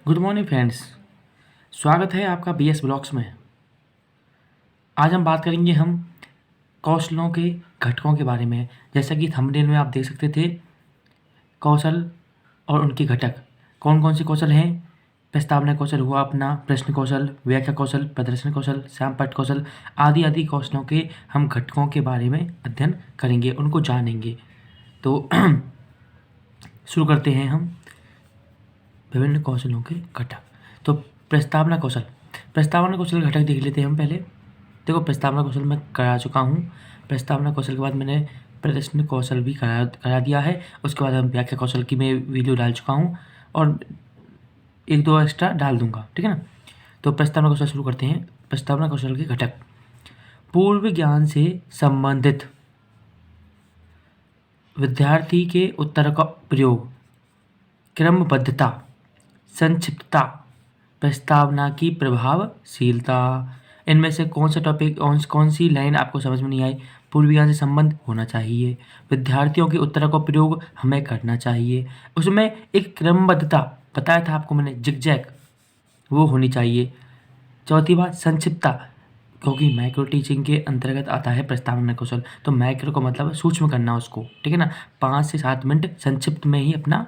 Good morning friends. स्वागत है आपका बीएस ब्लॉग्स में। आज हम बात करेंगे हम कौशलों के घटकों के बारे में। जैसा कि थंबनेल में आप देख सकते थे, कौशल और उनके घटक कौन कौन से कौशल हैं। प्रस्तावना कौशल हुआ अपना, प्रश्न कौशल, व्याख्या कौशल, प्रदर्शन कौशल, श्यामपट्ट कौशल आदि आदि कौशलों के हम घटकों के बारे में अध्ययन करेंगे, उनको जानेंगे। तो शुरू करते हैं हम विभिन्न कौशलों के घटक। तो प्रस्तावना कौशल के घटक देख लेते हैं हम पहले। देखो, प्रस्तावना कौशल मैं करा चुका हूँ। प्रस्तावना कौशल के बाद मैंने प्रदर्शन कौशल भी करा दिया है। उसके बाद हम व्याख्या कौशल की मैं वीडियो डाल चुका हूँ और एक दो एक्स्ट्रा डाल दूंगा, ठीक है ना। तो प्रस्तावना कौशल शुरू करते हैं। प्रस्तावना कौशल के घटक: पूर्व ज्ञान से संबंधित, विद्यार्थी के उत्तर का प्रयोग, क्रमबद्धता, संक्षिप्तता, प्रस्तावना की प्रभावशीलता। इनमें से कौन सा टॉपिक, कौन सी लाइन आपको समझ में नहीं आई? पूर्व ज्ञान से संबंध होना चाहिए, विद्यार्थियों के उत्तरों का प्रयोग हमें करना चाहिए, उसमें एक क्रमबद्धता बताया था आपको मैंने, जिगजैग, वो होनी चाहिए। चौथी बात संक्षिप्तता, क्योंकि माइक्रो टीचिंग के अंतर्गत आता है प्रस्तावना कौशल। तो माइक्रो का मतलब सूक्ष्म करना उसको, ठीक है ना। 5 से 7 मिनट संक्षिप्त में ही अपना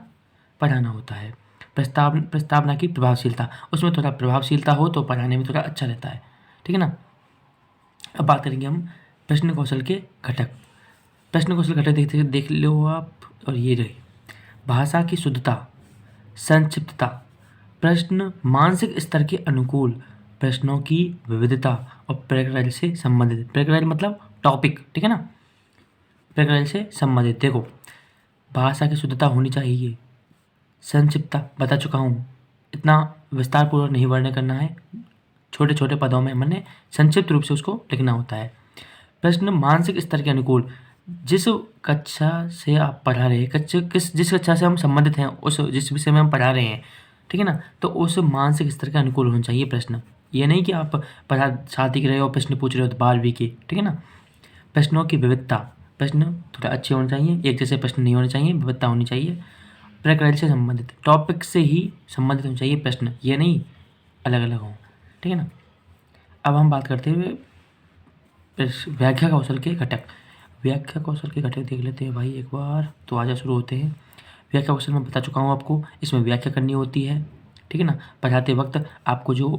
पढ़ाना होता है। प्रस्तावना की प्रभावशीलता, उसमें थोड़ा प्रभावशीलता हो तो पढ़ाने में थोड़ा अच्छा रहता है, ठीक है ना। अब बात करेंगे हम प्रश्न कौशल के घटक। प्रश्न कौशल घटक देख लो आप, और ये रहे: भाषा की शुद्धता, संक्षिप्तता, प्रश्न मानसिक स्तर के अनुकूल, प्रश्नों की विविधता और प्रकृति से संबंधित। प्रकृति मतलब टॉपिक, ठीक है ना। प्रकृति से संबंधित, देखो भाषा की शुद्धता होनी चाहिए, संक्षिप्तता बता चुका हूँ, इतना विस्तारपूर्वक नहीं वर्णन करना है, छोटे छोटे पदों में मैंने संक्षिप्त रूप से उसको लिखना होता है। प्रश्न मानसिक स्तर के अनुकूल, जिस कक्षा से आप पढ़ा रहे हैं, जिस कक्षा से हम संबंधित हैं, उस जिस विषय में हम पढ़ा रहे हैं, ठीक है ना, तो उस मानसिक स्तर के अनुकूल होना चाहिए प्रश्न। ये नहीं कि आप पढ़ा साथ ही रहे हो, प्रश्न पूछ रहे हो 12वीं के, ठीक है ना। प्रश्नों की विविधता, प्रश्न थोड़ा अच्छे होने चाहिए, एक जैसे प्रश्न नहीं होने चाहिए, विविधता होनी चाहिए। प्रकृति से संबंधित, टॉपिक से ही संबंधित होना चाहिए प्रश्न, ये नहीं अलग अलग हो, ठीक है ना। अब हम बात करते हुए व्याख्या कौशल के घटक। व्याख्या कौशल के घटक देख लेते हैं भाई एक बार, तो आजा शुरू होते हैं। व्याख्या कौशल मैं बता चुका हूँ आपको, इसमें व्याख्या करनी होती है, ठीक है ना। पढ़ाते वक्त आपको जो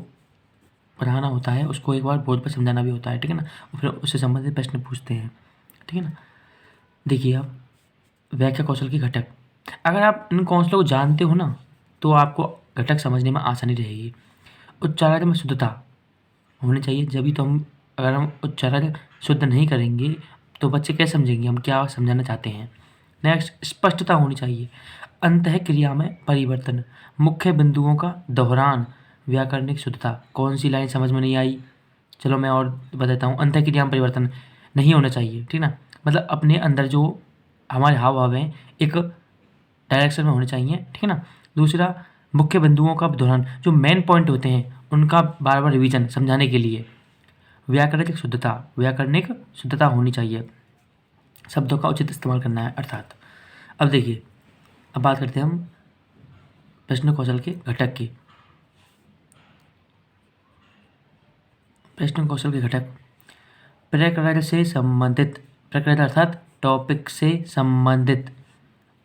पढ़ाना होता है उसको एक बार बोर्ड पर समझाना भी होता है, ठीक है ना, और फिर उससे संबंधित प्रश्न पूछते हैं, ठीक है ना। देखिए आप, व्याख्या कौशल के घटक, अगर आप इन कौशलों को जानते हो ना, तो आपको घटक समझने में आसानी रहेगी। उच्चारण में शुद्धता होनी चाहिए, जब तो अगर हम उच्चारण शुद्ध नहीं करेंगे तो बच्चे कैसे समझेंगे हम क्या समझाना चाहते हैं। नेक्स्ट, स्पष्टता होनी चाहिए। अंतः क्रिया में परिवर्तन, मुख्य बिंदुओं का दोहरान, व्याकरणिक शुद्धता। कौन सी लाइन समझ में नहीं आई? चलो मैं और बताता हूँ। अंतः क्रिया में परिवर्तन नहीं होना चाहिए, ठीक ना, मतलब अपने अंदर जो हमारे हाव भाव हैं एक डायरेक्शन में होने चाहिए, ठीक है ना। दूसरा, मुख्य बिंदुओं का दोहरान, जो मेन पॉइंट होते हैं उनका बार बार रिवीजन समझाने के लिए। व्याकरणिक शुद्धता होनी चाहिए, शब्दों का उचित इस्तेमाल करना है अर्थात। अब देखिए, अब बात करते हैं हम प्रश्न कौशल के घटक की। प्रश्न कौशल के घटक: प्रकृति से संबंधित, प्रकृति अर्थात टॉपिक से संबंधित,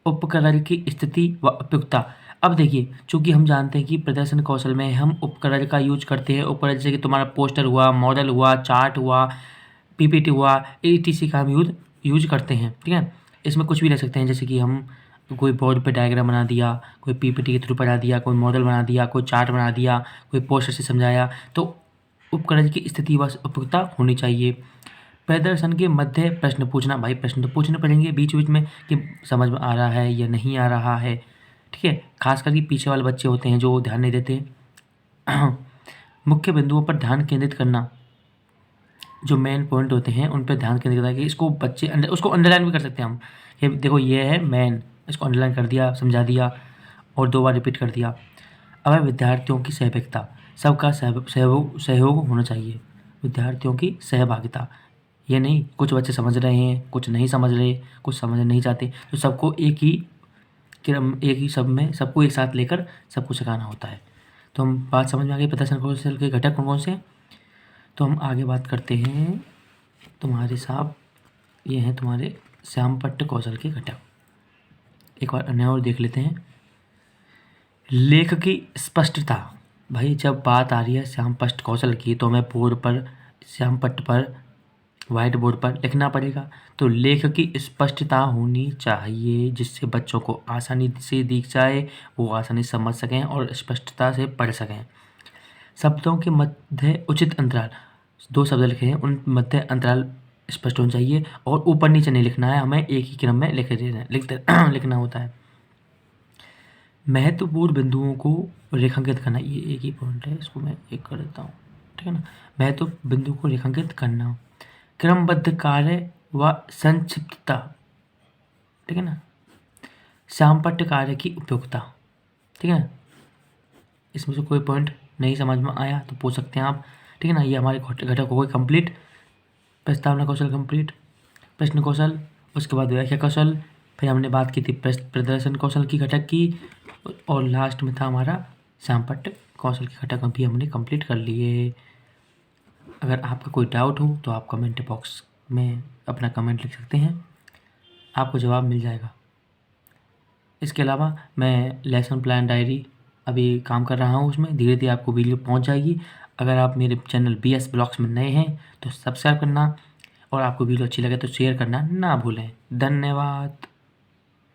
उपकरण की स्थिति व उपयुक्तता। अब देखिए, चूंकि हम जानते हैं कि प्रदर्शन कौशल में हम उपकरण का यूज करते हैं। उपकरण जैसे कि तुम्हारा पोस्टर हुआ, मॉडल हुआ, चार्ट हुआ, पीपीटी हुआ, etc का हम यूज करते हैं, ठीक है। इसमें कुछ भी ले सकते हैं, जैसे कि हम कोई बोर्ड पे डायग्राम बना दिया, कोई पीपीटी के थ्रू बना दिया, कोई मॉडल बना दिया, कोई चार्ट बना दिया, कोई पोस्टर से समझाया। तो उपकरण की स्थिति व उपयुक्तता होनी चाहिए। प्रदर्शन के मध्य प्रश्न पूछना, भाई प्रश्न तो पूछने पड़ेंगे बीच बीच में कि समझ में आ रहा है या नहीं आ रहा है, ठीक है। खास करके पीछे वाले बच्चे होते हैं जो ध्यान नहीं देते। मुख्य बिंदुओं पर ध्यान केंद्रित करना, जो मेन पॉइंट होते हैं उन पर ध्यान केंद्रित करना कि इसको बच्चे उसको अंडरलाइन भी कर सकते हैं हम, कि देखो ये है मेन, इसको अंडरलाइन कर दिया, समझा दिया और 2 बार रिपीट कर दिया। अब विद्यार्थियों की सहभागिता, सबका सहयोग होना चाहिए। विद्यार्थियों की सहभागिता, ये नहीं कुछ बच्चे समझ रहे हैं, कुछ नहीं समझ रहे, कुछ समझना नहीं चाहते, तो सबको एक ही सब में सबको एक साथ लेकर सबको सिखाना होता है। तो हम बात समझ में आ गई प्रदर्शन कौशल के घटक कौन कौन से हैं। तो हम आगे बात करते हैं तुम्हारे साहब, ये हैं तुम्हारे श्यामपट्ट कौशल के घटक। एक बार अन्य और देख लेते हैं। लेख की स्पष्टता। भाई जब बात आ रही है श्यामपट्ट कौशल की तो हमें बोर्ड पर, श्यामपट्ट पर, वाइट बोर्ड पर लिखना पड़ेगा। तो लेख की स्पष्टता होनी चाहिए जिससे बच्चों को आसानी से दिख जाए, वो आसानी से समझ सकें और स्पष्टता से पढ़ सकें। शब्दों के मध्य उचित अंतराल, 2 शब्द लिखे हैं उन मध्य अंतराल स्पष्ट होना चाहिए और ऊपर नीचे नहीं लिखना है, हमें एक ही क्रम में लिखना होता है। महत्वपूर्ण बिंदुओं को रेखांकित करना, ये एक ही पॉइंट है, इसको मैं एक कर देता हूँ, ठीक है ना। महत्व बिंदु को रेखांकित करना, क्रमबद्ध कार्य व संक्षिप्तता, ठीक है ना। श्यामपट्ट कार्य की उपयोगिता, ठीक है। इसमें से कोई पॉइंट नहीं समझ में आया तो पूछ सकते हैं आप, ठीक है ना। ये हमारे घटक हो गए कंप्लीट। प्रस्तावना कौशल कंप्लीट, प्रश्न कौशल, उसके बाद व्याख्या कौशल, फिर हमने बात की थी प्रदर्शन कौशल की घटक की, और लास्ट में था हमारा श्यामपट्ट कौशल के घटक भी हमने कंप्लीट कर लिए। अगर आपका कोई डाउट हो तो आप कमेंट बॉक्स में अपना कमेंट लिख सकते हैं, आपको जवाब मिल जाएगा। इसके अलावा मैं लेसन प्लान डायरी अभी काम कर रहा हूँ, उसमें धीरे धीरे आपको वीडियो पहुँच जाएगी। अगर आप मेरे चैनल BS ब्लॉग्स में नए हैं तो सब्सक्राइब करना, और आपको वीडियो अच्छी लगे तो शेयर करना ना भूलें। धन्यवाद।